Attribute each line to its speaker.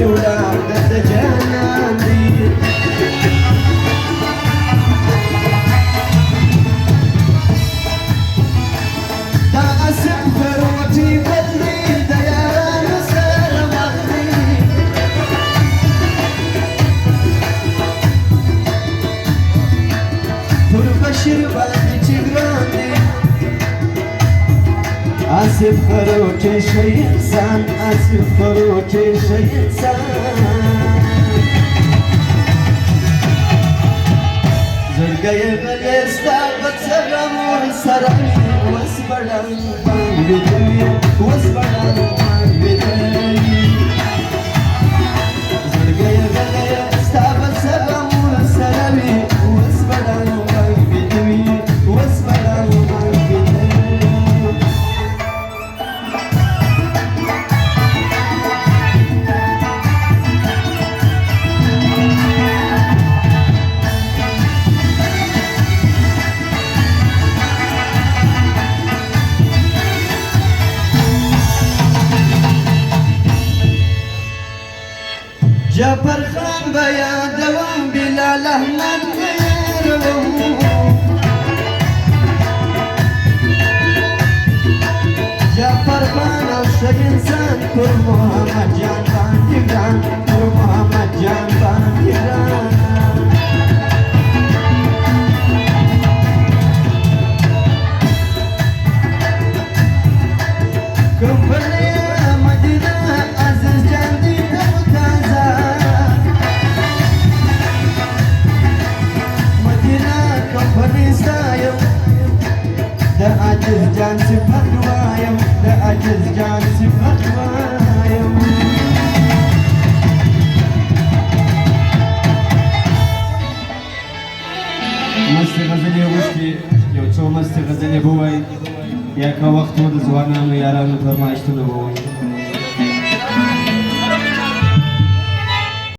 Speaker 1: ولا قد جناني دا أسف ثروتي بدري دياران سلام أخري بشر باندې چګرانې آصف کرو چې شي انسان آصف کرو چې شي انسان زړګي غلې ستا په سره مور سره وس بڑا باندې دی وس بڑا باندې دی زړګي غلې ستا په سره مور سره وس بڑا جعفر خان بیا دوام بلال احمد میروم جعفر خان او شه انسان پر محمد جان باندې ګران پر محمد جان باندې ګران کمپنی مدینه عزیز جان دی تازه دا عجز جان صفت وایم دا عجز جان صفت وایم مستی غزلی وشتی یو څو مستی غزلی بوای یا که وخت و د ځوانانو یارانو فرمایشتونه بوای